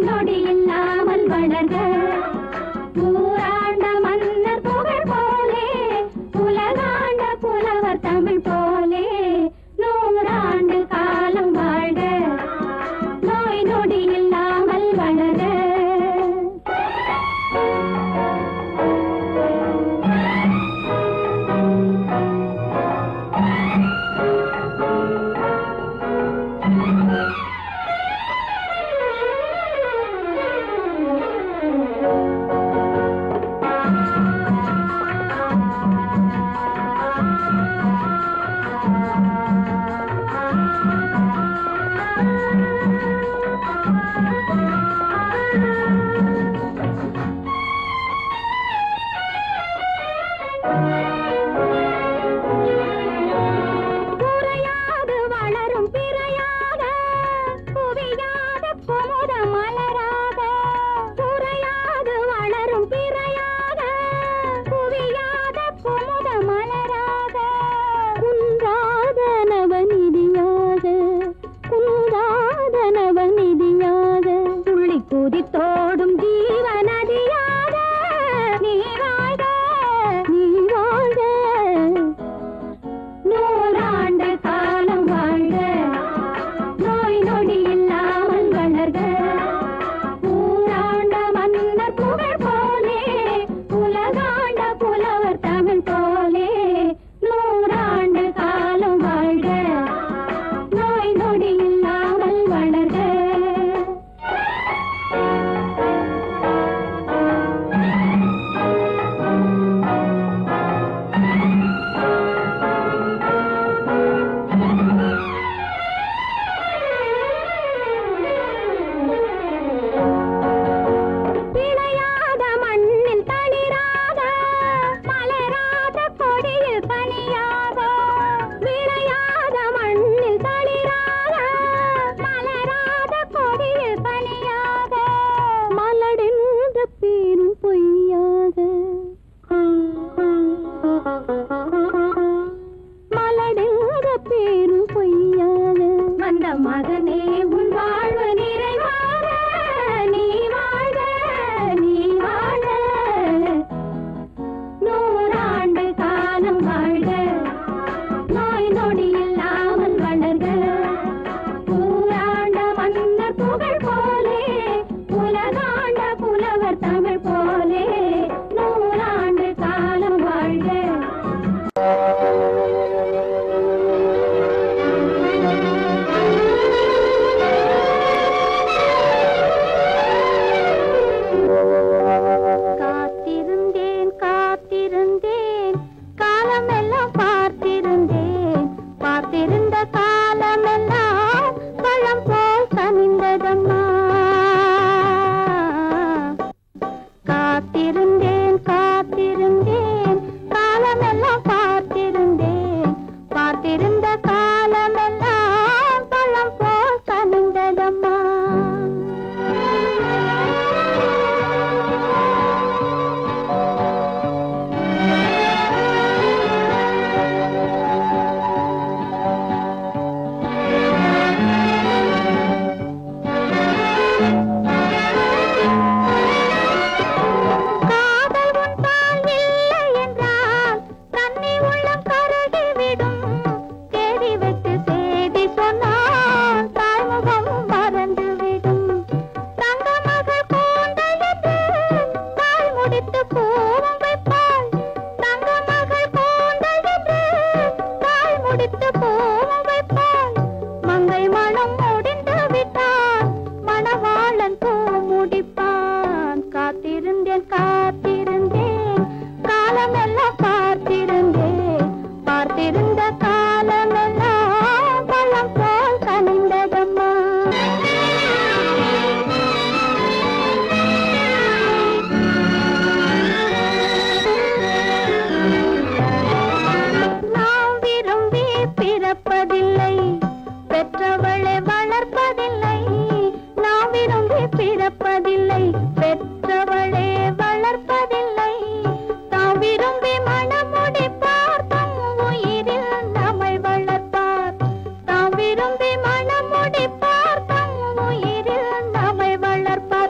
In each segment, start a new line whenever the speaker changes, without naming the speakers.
நொடி இல்லாமல் வளர்க ஊராண்ட மன்னர் புகழ் போலே உலகாண்ட புலவர் தமிழ் போலே நூறாண்டு காலம் வாழ்க நோய் நொடி இல்லாமல் வளர்க. தோடும் ஜீவநதியாக நீ வாழ்க நீ வாழ்க நூறாண்டு காலம் வாழ்க நோய் நொடி இல்லாமல் வளர்க ஊராண்ட மன்னர் புகழ் போலே உலகாண்ட புலவர் தமிழ் போலே நூறாண்டு காலம் வாழ்க நோய் நொடி இல்லாமல் வளர்க. மகனே உன் வாழ்வு நிறைவாக நீ வாழ்க நீ வாழ்க நூறாண்டு காலம் வாழ்க நோய் நொடி இல்லாமல் வளர்க ஊராண்ட மன்னர் புகழ் போலே உலகாண்ட புலவர் தமிழ் போலே நூறாண்டு காலம் வாழ்க.
விரும்பி மனமுடி பார்க்கும் உயிரில் நம்மை வளர்ப்பார்.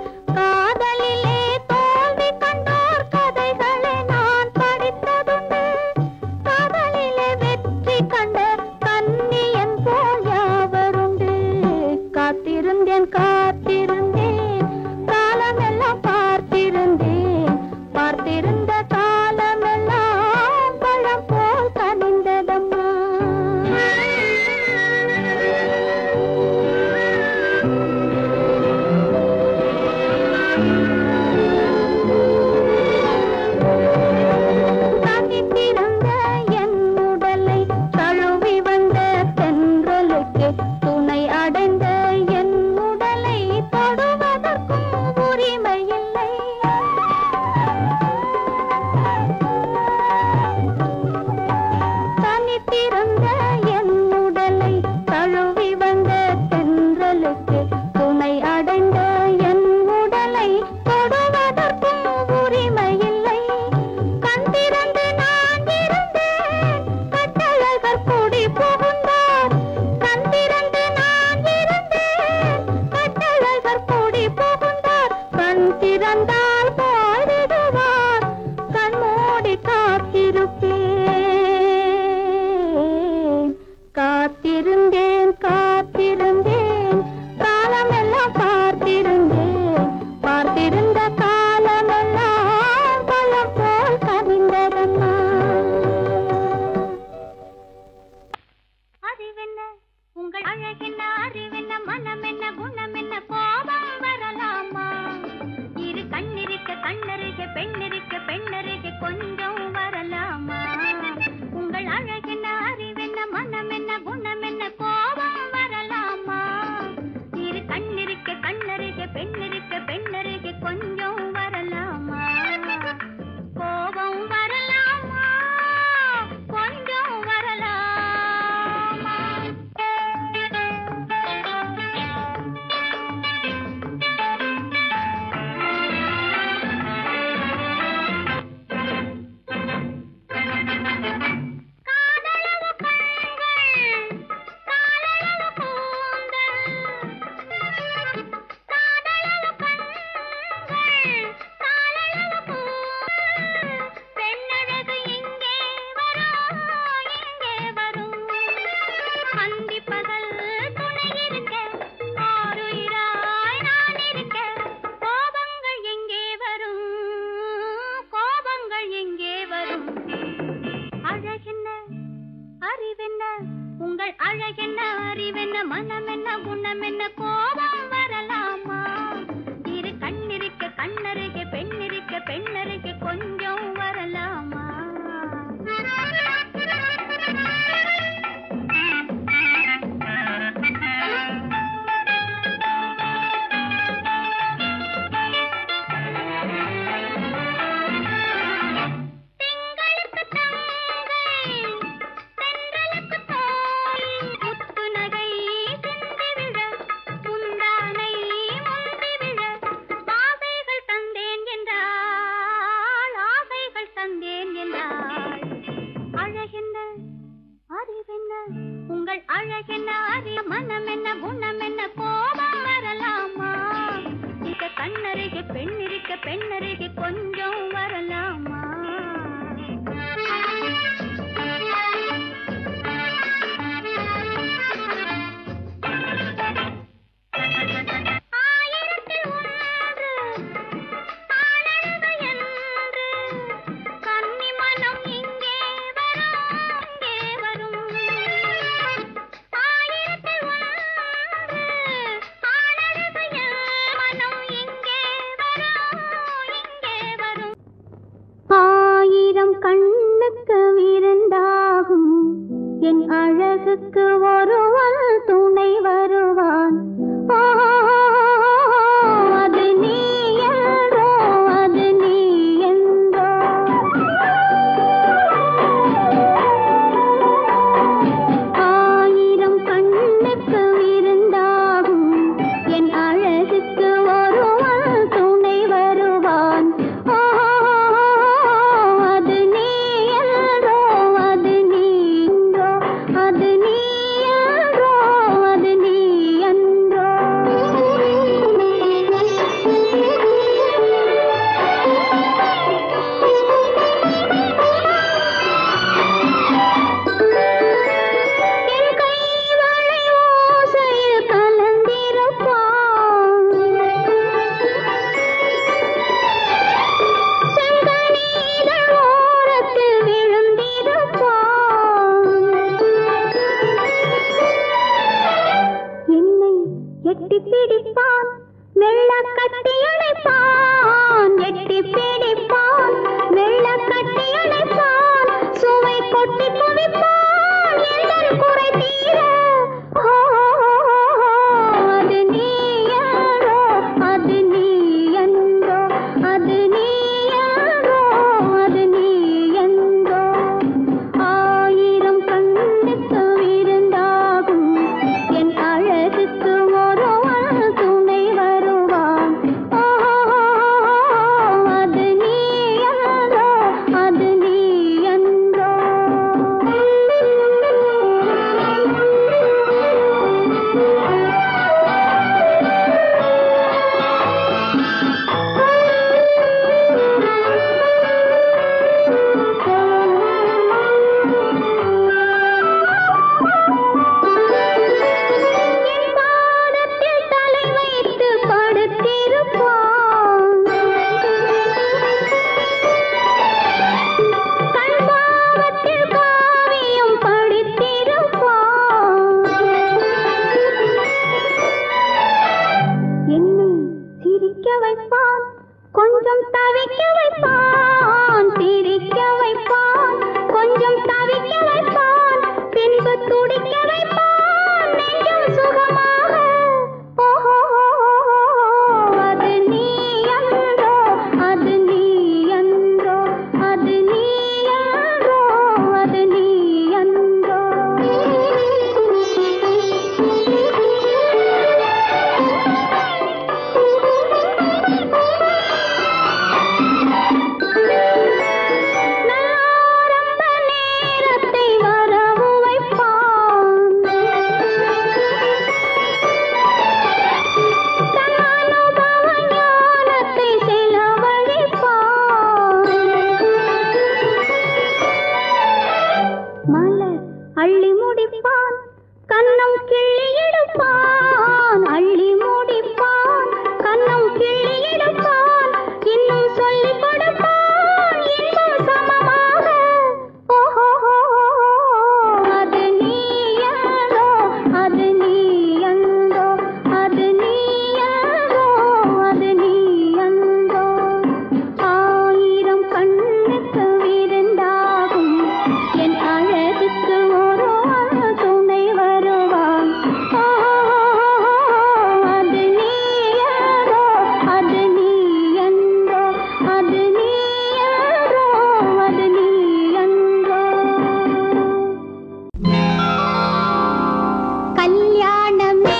கல்யாணமே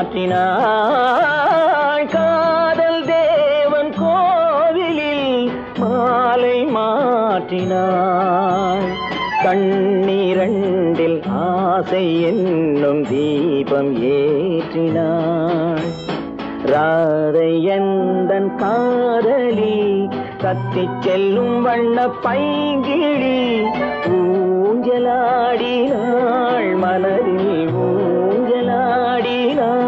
மாற்றினாள் காதல் தேவன் கோவிலில் மாலை மாற்றினாள் கண்ணீரண்டில் ஆசை என்னும் தீபம் ஏற்றினாள் ராதை எந்தன் காதலி கத்திச் செல்லும் வண்ண பைங்கிழி ஊஞ்சலாடினாள் மலரில் ஊஞ்சலாடினாள்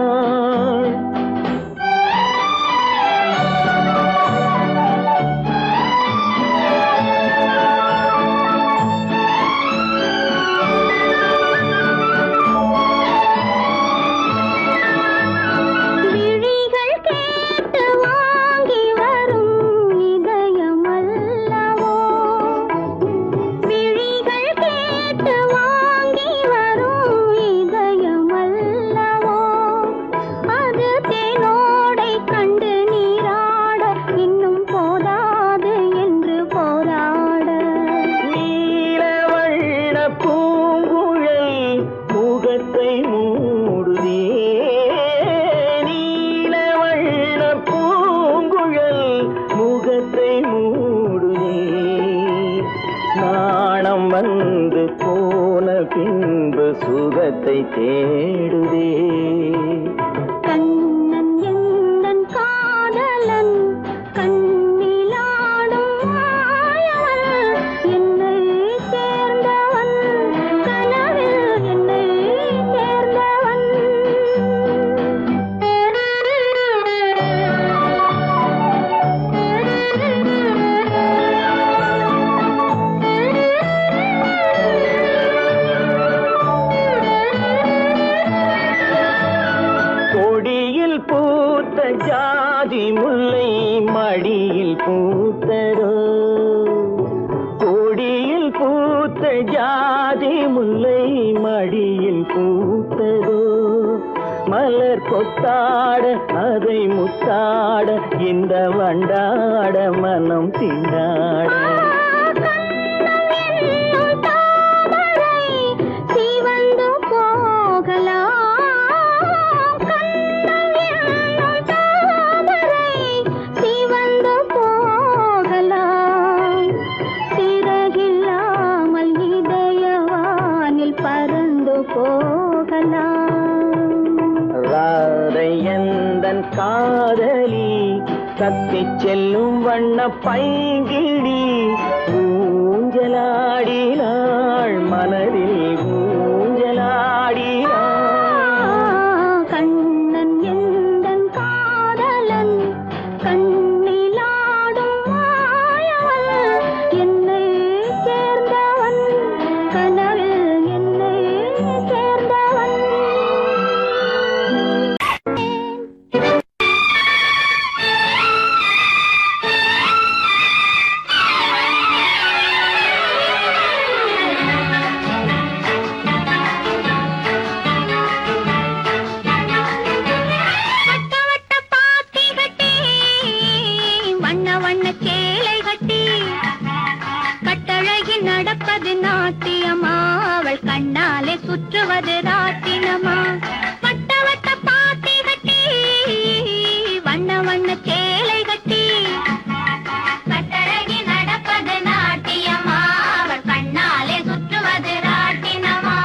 வந்து போன பின்பு சுகத்தை தேடுதே
கண்ணன் எந்தன் காதலன் கண்ணிலாடும் மாயவன் என்னை சேர்ந்தவன் கனவில் என்னை சேர்ந்தவன்
பூத்த ஜாதி முல்லை மடியில் பூத்ததோ கொடியில் பூத்த ஜாதி முல்லை மடியில் பூத்ததோ மலர் கொத்தாட அதை முத்தாட இந்த வண்டாட மனம் திண்டாட ராதை எந்தன் காதலி கத்திச் செல்லும் வண்ண பைங்கிழி ஊஞ்சலாடினாள் மனதில் ஊஞ்சலாடினாள்
கண்ணன் எந்தன் காதலன் கண்ணிலாடும் மாயவன் என்னை சேர்ந்தவன் கனவில் என்னை சேர்ந்தவன் நடப்பது நாட்டியமா அவள் கண்ணாலே சுற்றுவது ராட்டினமா வட்ட வட்ட பாத்தி கட்டி வண்ண வண்ண சேலை கட்டி கட்டழகி நடப்பது நாட்டியமா அவள் கண்ணாலே சுற்றுவது ராட்டினமா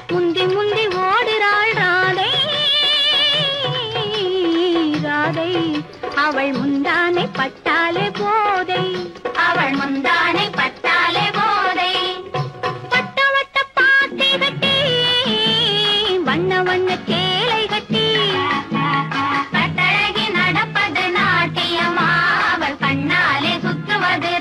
முந்தி முந்தி ஓடுறாள் ராதை ராதை அவள் முந்தானை பட்டாலே போதை அவள் முந்தானை பட்டாலே போதை வட்ட வட்ட பாத்தி கட்டி வண்ண வண்ண சேலை கட்டி கட்டழகி நடப்பது நாட்டியமா அவள் கண்ணாலே சுற்றுவது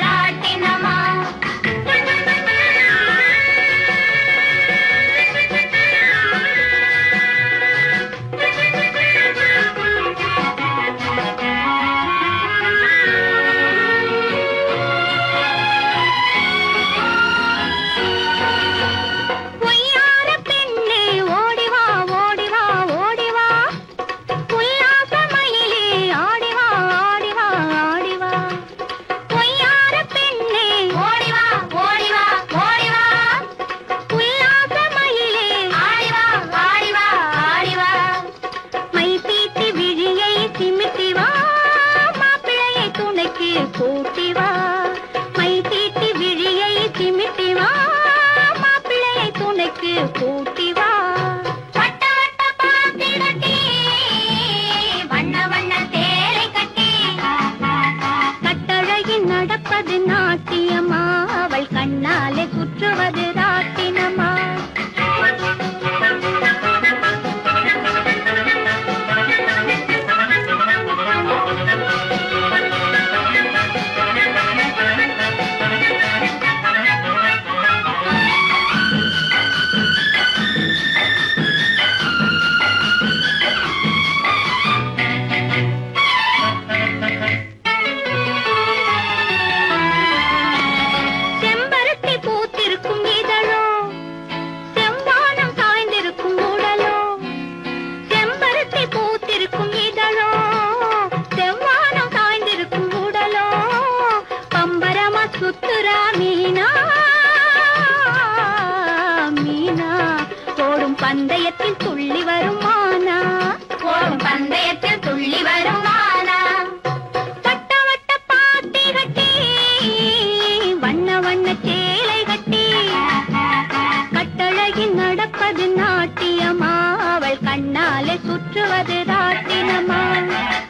பின்னாலே சுற்றுவது ராட்டினமா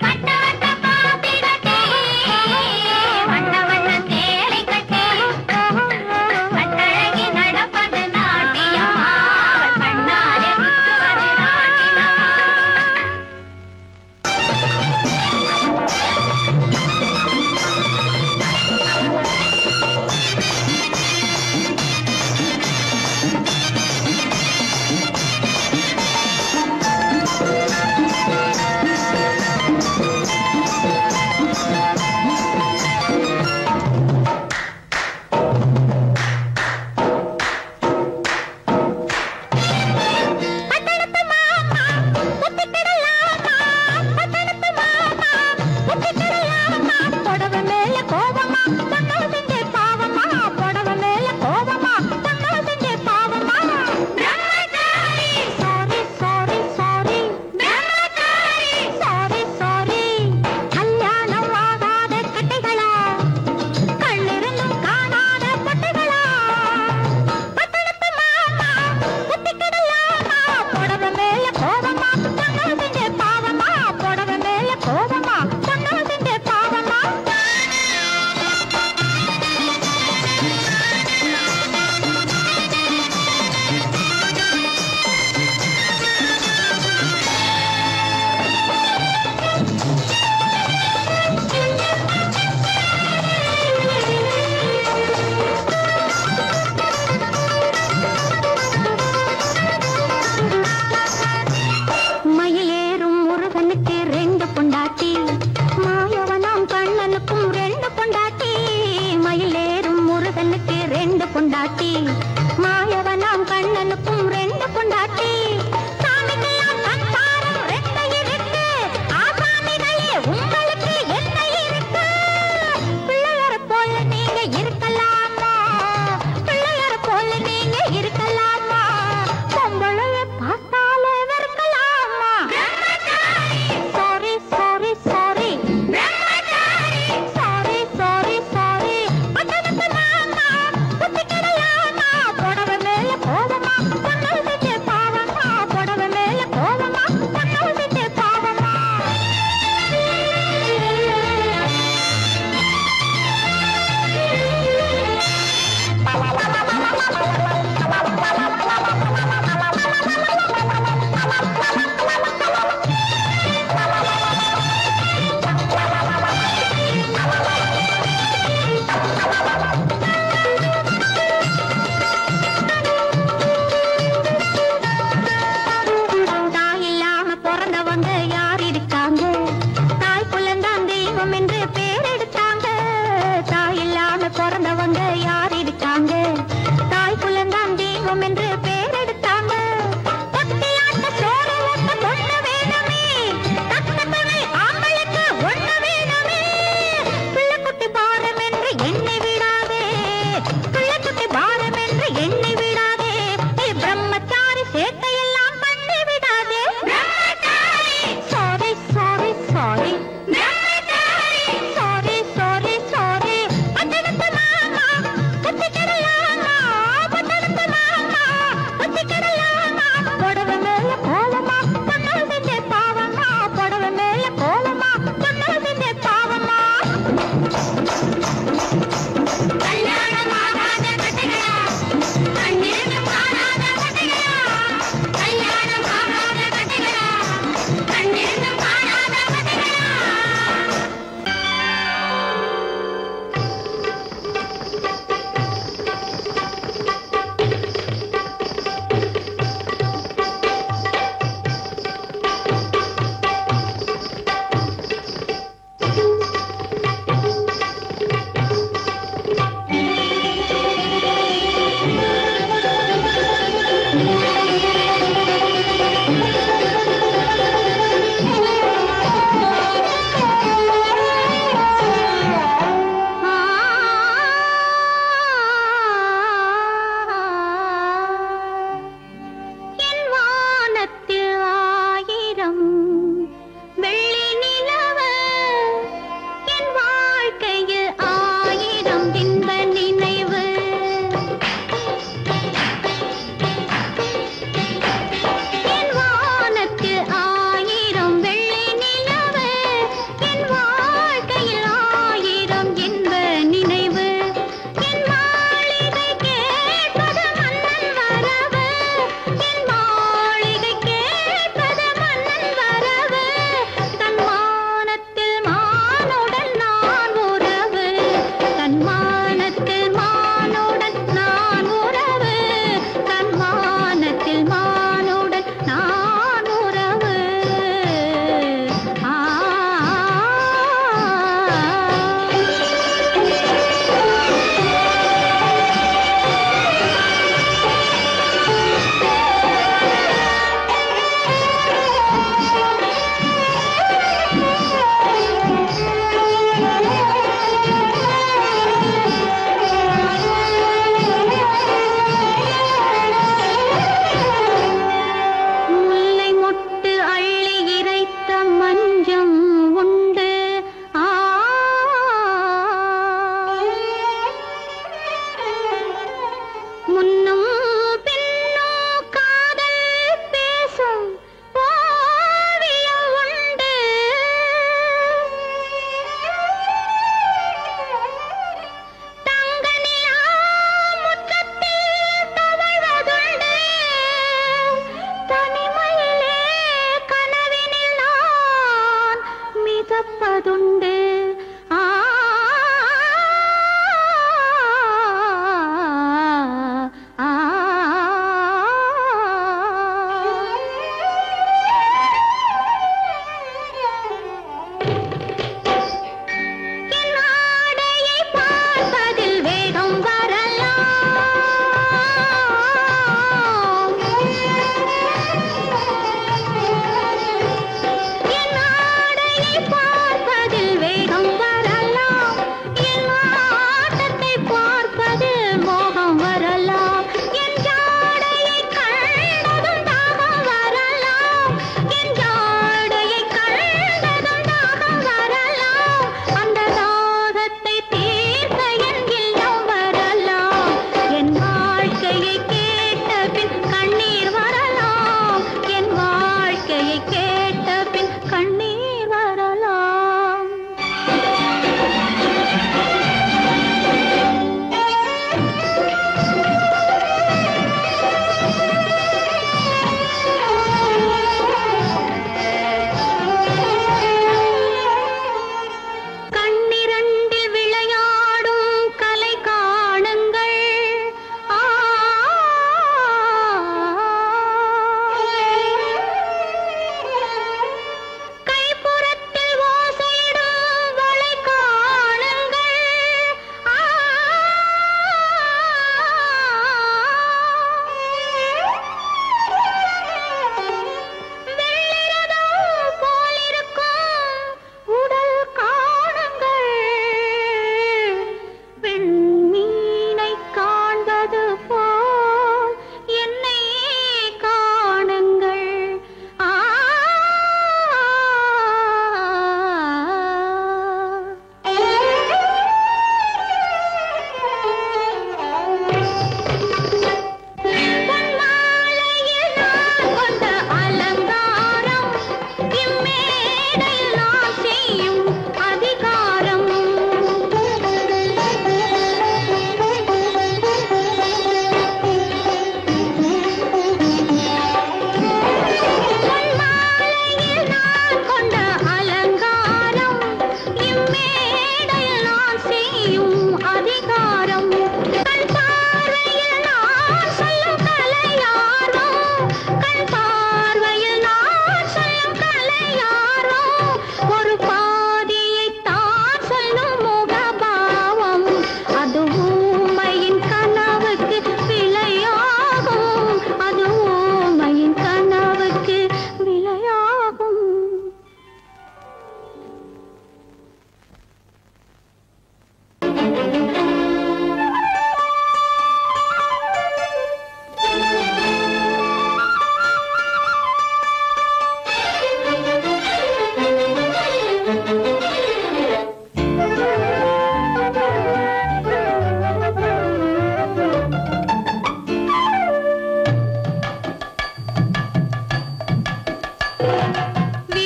வட்ட வட்ட பாத்தி கட்டி வட்ட வட்ட சேலை கட்டி கட்டழகி நடப்பது நாட்டியமா அவள் கண்ணாலே சுற்றுவது ராட்டினமா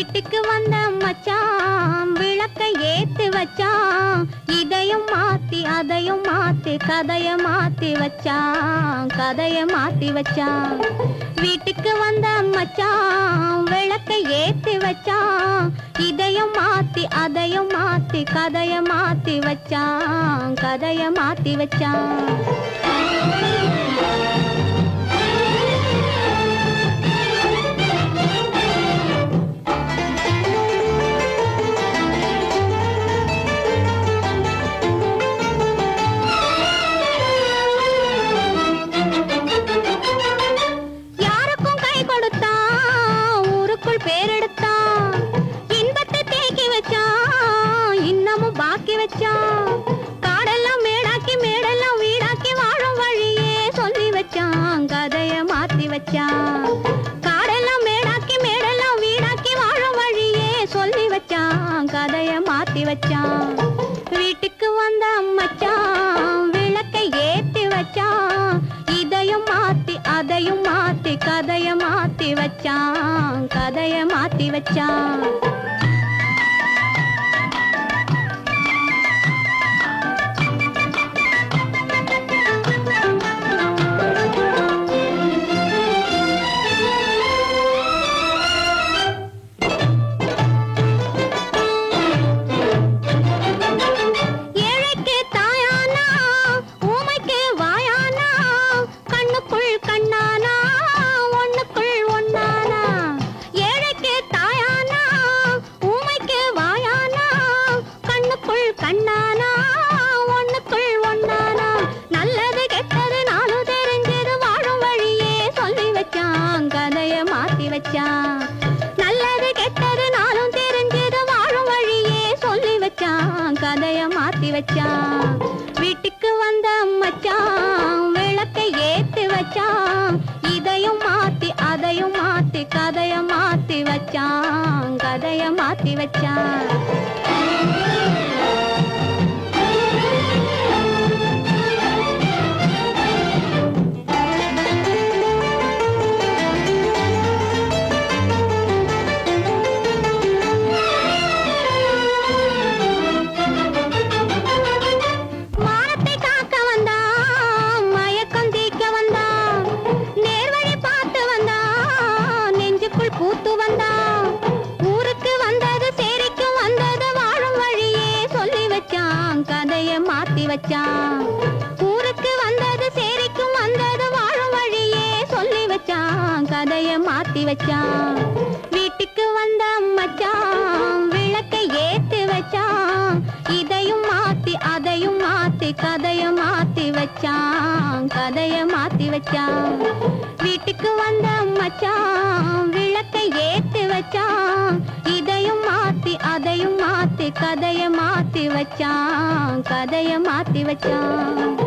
வீட்டுக்கு வந்த மச்சான் விளக்க ஏத்தி வச்சான், இதையும் மாத்தி அதையும் மாத்தி கதைய மாத்தி வச்சான், கதைய மாத்தி வச்சான். வீட்டுக்கு வந்த மச்சான் விளக்க ஏத்தி வச்சான், இதையும் மாத்தி அதையும் மாத்தி கதைய மாத்தி வச்சான், கதைய மாத்தி வச்சான். பேரெடுத்தான், இன்பத்தை தேக்கி வச்சான், இன்னமும் பாக்கி வச்சான். காடெல்லாம் மேடாக்கி மேடெல்லாம் வீடாக்கி வாழும் வழியே சொல்லி வச்சான், கதைய மாத்தி வச்சான். காடெல்லாம் மேடாக்கி மேடெல்லாம் வீடாக்கி வாழும் வழியே சொல்லி வச்சான், கதைய மாத்தி வச்சான். வீட்டுக்கு வந்த மச்சான் விளக்கை ஏத்தி வச்சான், இதையும் மாத்தி அதையும் மாத்தி கதைய மாத்தி வச்சான், கதைய மாத்தி வச்சான். ஏழைக்கு தாயானா ஊமைக்கு வாயானா, கண்ணுக்குள் கண்ணானா ஒண்ணுக்குள் ஒண்ணானா. ஏழைக்கு தாயானா ஊமைக்கு வாயானா, கண்ணுக்குள் கண்ணானா ஒண்ணுக்குள் ஒண்ணானா. நல்லது கெட்டது நானும் தெரிஞ்சது வாழும் வழியே சொல்லி வச்சான், கதைய மாத்தி வச்சான். நல்லது கெட்டது நானும் தெரிஞ்சது வாழும் வழியே சொல்லி வச்சான், கதைய மாத்தி வச்சான். வீட்டுக்கு வந்த மச்சான் விளக்கை ஏத்தி வச்சான், இதையும் மாத்தி அதையும் மாத்தி கதைய மாத்தி வச்சான், கதைய மாத்தி வச்சான். மானத்தை காக்க வந்தான், மயக்கம் தீக்க வந்தான், நேர்வழி பார்த்து வந்தான், நெஞ்சுக்குள் பூத்து வந்தான். ஊருக்கு வந்தது சேரிக்கு வந்தது வாழும் வழியே சொல்லி வச்சான், கதைய மாத்தி வச்சான். ஊருக்கு வந்தது சேரிக்கும் வந்தது வாழும் வழியே சொல்லி வச்சான், கதைய மாத்தி வச்சான். வீட்டுக்கு வந்த மச்சான் விளக்கை ஏத்தி வச்சான், இதையும் மாத்தி அதையும் மாத்தி கதைய மாத்தி வச்சான், கதைய மாத்தி வச்சான். வீட்டுக்கு வந்த மச்சான் விளக்கை ஏத்தி வச்சான், இதையும் மாத்தி அதையும் மாத்தி கதைய மாத்தி வச்சான், கதைய மாத்தி வச்சான்.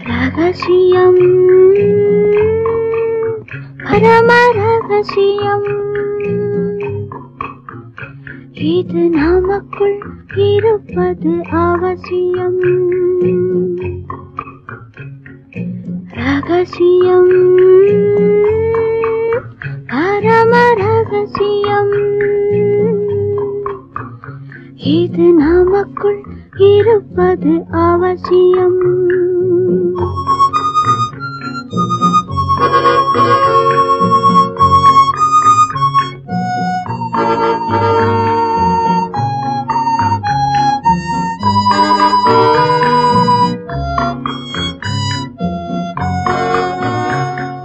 ரகசியம் பரம ரகசியம் இது நமக்குள் இருப்பது அவசியம் ரகசியம் பரம ரகசியம் இது நமக்குள் இருப்பது அவசியம்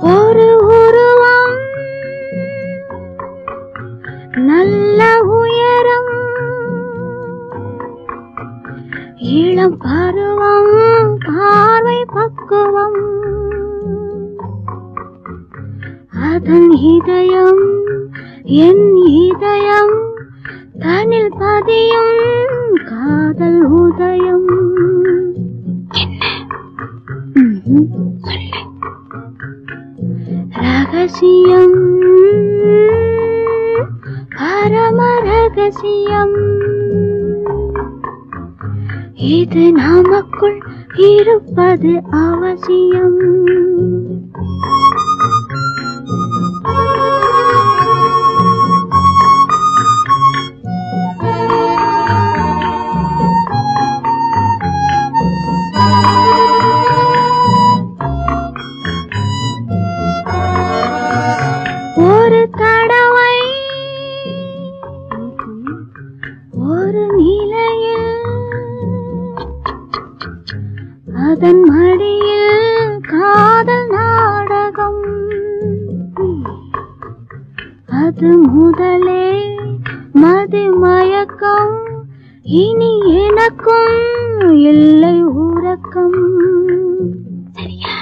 ஒரு உருவம் நல்ல உயரம் இளம் பருவம் பார்வை பக்குவம் அதன் இதயம் என் இதயம் தனில் பதியும் காதல் உதயம் ரகசியம் பரம ரகசியம் இது நமக்குள் இருப்பது அவசியம் ஒரு தடவை ஒரு நிலையில் அதன் மடியில் காதல் நாடகம் அது முதலே மதிமயக்கம் இனி எனக்கும் இல்லை உறக்கம் சரியா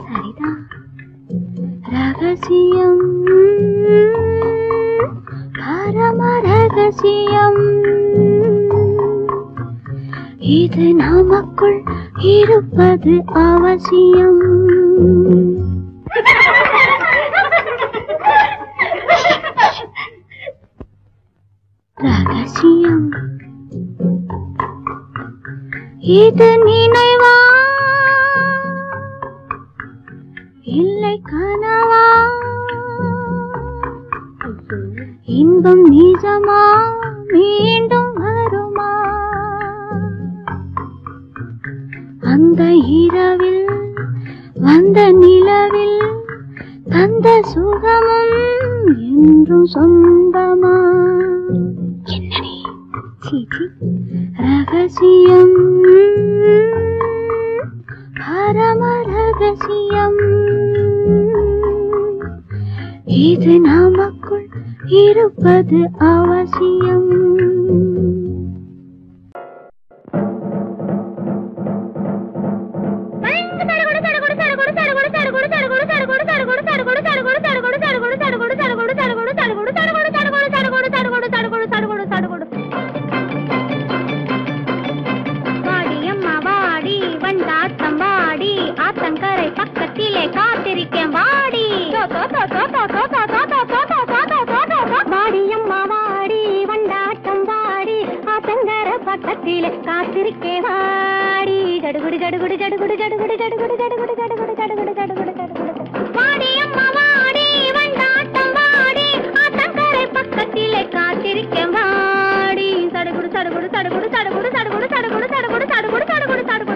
சரிதான் ரகசியம் பரம ரகசியம் இது நமக்குள் இருப்பது அவசியம் ரகசியம் இது நினைவா இல்லை கனவா இன்பம் நிஜமா மீண்டும் வருமா அந்த இரவில் வந்த நிலவில் தந்த சுகமும் என்றும் சொந்தமா என்னடி சீச்சி ரகசியம் பரம ரகசியம் இது நமக்குள் இருப்பது அவசியம் ஆத்தங்கரை பக்கத்திலே காத்திருக்கேன் வாடி வாடியம்மா வாடி வண்டாட்டம் வாடி ஆத்தங்கரை பக்கத்திலே காத்திருக்கே வாடி ஜடுகுடு ஜடுகுடு ஜடுகுடு ஜடுகுடு ஜடுகுடு ஜடுகுடு ஜடுகுடு ஜடுகுடு ஜடுகுடு ஜடுகுடு வாடியம்மா வாடி வண்டாட்டம் வாடி ஆத்தங்கரை பக்கத்திலே காத்திருக்கேன் வாடி சடுகுடு சடுகுடு சடுகுடு சடுகுடு சடுகுடு சடுகுடு சடுகுடு சடுகுடு சடுகுடு சடுகுடு சடுகுடு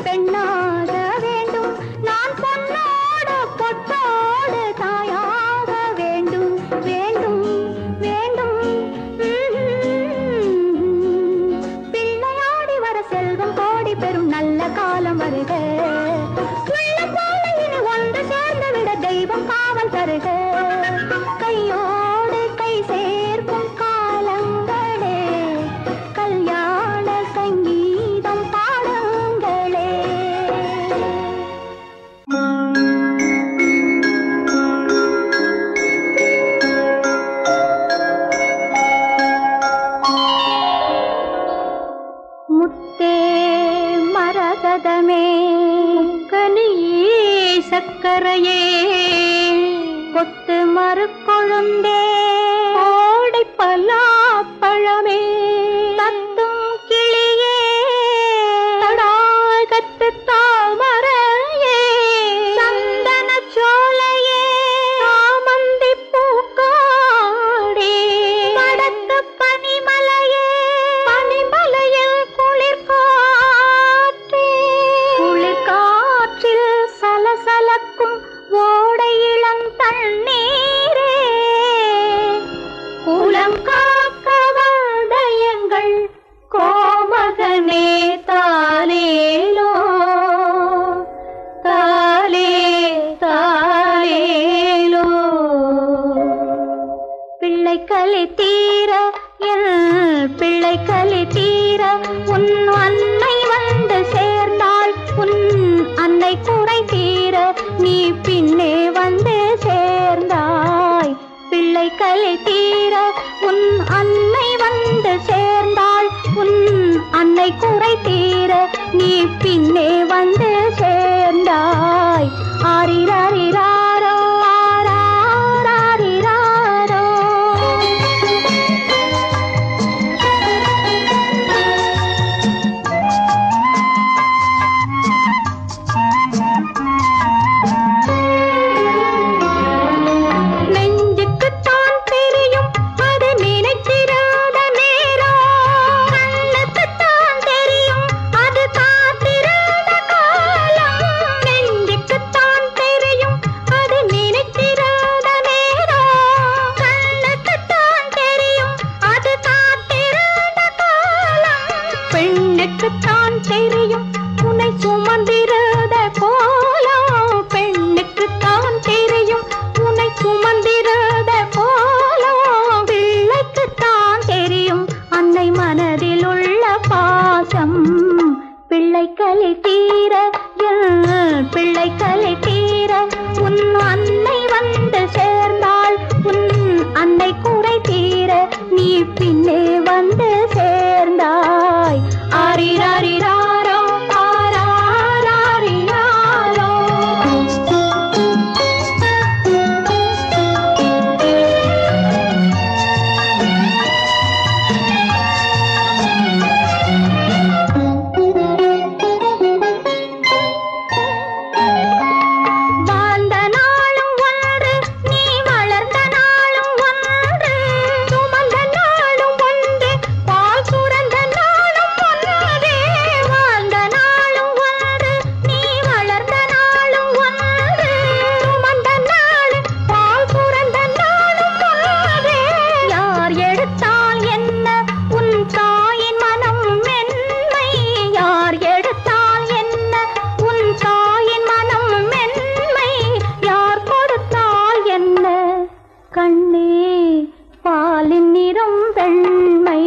பெண்ணாக வேண்டும், நான் பொன்னோடு பொட்டோடு தாயாக வேண்டும் வேண்டும் வேண்டும். பிள்ளையாடி வர செல்வம் கோடி பெறும் நல்ல காலம் வருக. உள்ள போல இனி ஒன்று சேர்ந்து விட தெய்வம் காவல் தருக. கையோடு கை சேர்க்கும் காலங்களே, கல்யாண சங்கீதம் பாடுங்களே. முத்தே மரகதமே, கனியே சக்கரையே, கொத்து மறுக்கொழுந்தே, கோடை பலாப்பழமே, தத்தும் கிளியே, தடாகத்து தாமரையே, சந்தன சோலையே, சாமந்தி பூக்காடே, வடக்கு பனிமலையே, பனிமலையில் குளிர்காற்றே, குளிர்காற்றில் சலசலக்கும் ஓடை இளம் தண்ணீரே, குலம் காக்க வந்தயங்கள் கோமகனே தாலேலோ, தாலே தாலேலோ. பிள்ளை கலி தீர என் பிள்ளை கலி தீர உன் அன்னை வந்து சேர்ந்தாள், உன் அன்னை குறை தீர நீ பின்னே வந்து சேர்ந்தாய். பிள்ளை கலி தீர உன் அன்னை வந்து சேர்ந்தாள், உன் அன்னை குறை தீர நீ பின்னே வந்து சேர்ந்தாய். ஆரிராரிராரோ ஆராரிராரோ. நெஞ்சுக்குத்தான் தெரியும் அது நினைத்திராத நேரம், கண்ணுக்குத்தான் தெரியும் அது காத்திராத காலம். நெஞ்சுக்குத்தான் தெரியும் அது நினைத்திராத நேரம், கண்ணுக்குத்தான் தெரியும் அது காத்திராத காலம். பெண்ணுக்குத்தான் தெரியும் உன்னை சுமந்திராத கோலம், பெண்ணுக்குத்தான் தெரியும் உன்னை சுமந்திராத கோலம். பிள்ளைக்குத்தான் தெரியும் அன்னை மனதில் உள்ள பாசம். பிள்ளை கலி தீர என் பிள்ளை கலி தீர உன் அன்னை வந்து சேர்ந்தாள், உன் அன்னை குறை தீர நீ பின்னே வந்து சேர்ந்தாய். ஆரிராரிராரோ ஆராரிராரோ. வாழ்ந்த நாளும் ஒன்று, நீ வளர்ந்த நாளும் ஒன்று, சுமந்த நாளும் ஒன்று, பால் சுரந்த நாளும் ஒன்று. வாழ்ந்த நாளும் ஒன்று, நீ வளர்ந்த நாளும் ஒன்று, சுமந்த நாளும் பால் சுரந்த நாளும் ஒன்று. யார் எடுத்தால் என்ன உன் தாயின் மனம் மென்மை, யார் எடுத்தால் என்ன உன் தாயின் மனம் மென்மை, யார் கொடுத்தால் என்ன கண்ணே பாலின் நிறம் வெண்மை.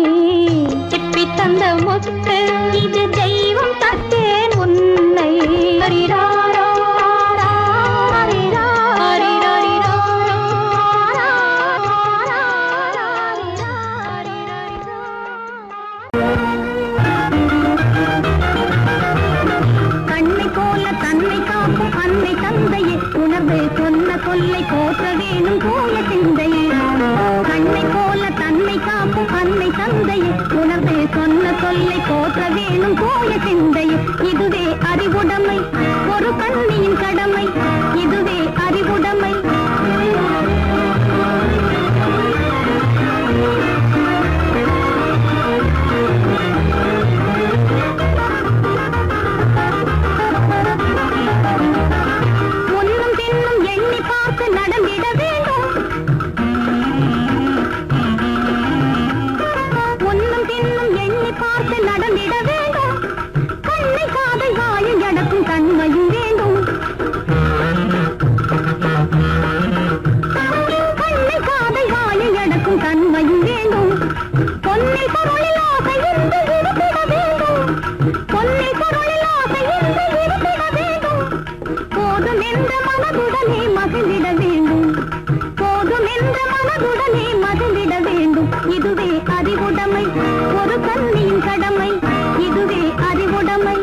சிப்பி தந்த முத்து இது தெய்வம் தந்தேன் உன்னை. ஹரிராரோ ஹரிரா ஹரிராரிரோ கண்ணை போல தன்னை காக்கும் அன்னை தந்தையே, உணர்வு சொன்ன சொல்லை போற்ற வேணும் போல சிந்தையே. கண்ணை போல தன்னை காக்கும் அன்னை தந்தையே, உணர்வு சொன்ன சொல்லை போற்ற வேணும் போல சிந்தையே. இதுவே அறிவுடைமை, ஒரு கண்ணியின் கடமை, இதுவே அறிவுடைமை. போதும் என்ற மனதுடனே மகிழ்ந்திட வேண்டும், போதும் என்ற மனதுடனே மகிழ்ந்திட வேண்டும். இதுவே அறிவுடைமை, ஒரு கண்ணியின் கடமை, இதுவே அறிவுடைமை.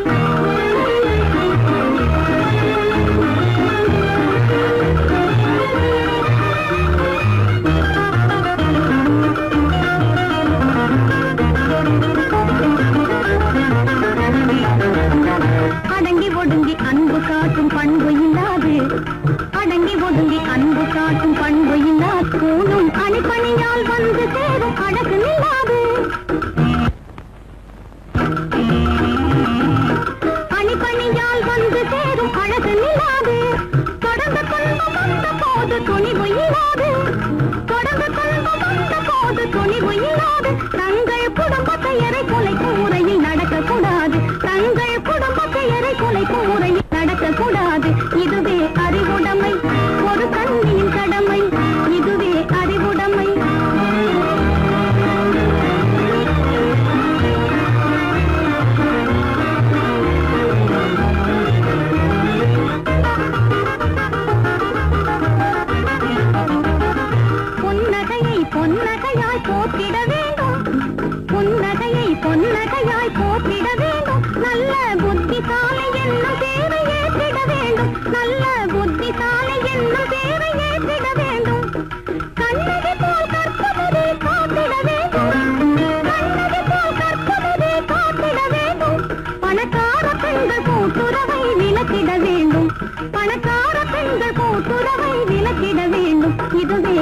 அடங்கி ஒடுங்கி அன்பு காட்டும் பண்பு இல்லாது, அடங்கி ஒடுங்கி அன்பு காட்டும் பண்பு இல்லாது, கூணும் அணிப்பணியால் வந்து சேரும் அழகு நில்லாது, அணிப்பணியால் வந்து சேரும் அழகு நில்லாது. தொடர்ந்து துன்பம் வந்த போது துணிவு இல்லாது, தொடர்ந்து துன்பம் வந்த போது துணிவு இல்லாது. தங்கள் குடும்பத்தை எரை கொலைக்கும் முறையில் நடக்கக்கூடாது, தங்கள் குடும்பத்தை எரை கொலைக்கும் முறையில் நடக்கக்கூடாது. இதுவே அறிவுடைமை, ஒரு கண்ணியின் கடமை, இதுவே அறிவுடைமை. புன்னகையை பொன்னகையாய் போற்றிட வேண்டும், புன்னகையை பொன்னகையாய் போற்றிட வேண்டும். நல்ல புத்திசாலி என்னும் பேரை ஏற்றிட வேண்டும், நல்ல புத்திசாலி என்னும் பேரை ஏற்றிட வேண்டும். கண்ணகி போல் கற்பவரே காத்திட வேண்டும், கண்ணகி போல் கற்பவரே காத்திட வேண்டும். பணக்கார பெண்கள் கூட்டுறவை விலக்கிட வேண்டும், பணக்கார பெண்கள் கூட்டுறவை விலக்கிட வேண்டும். இதுவே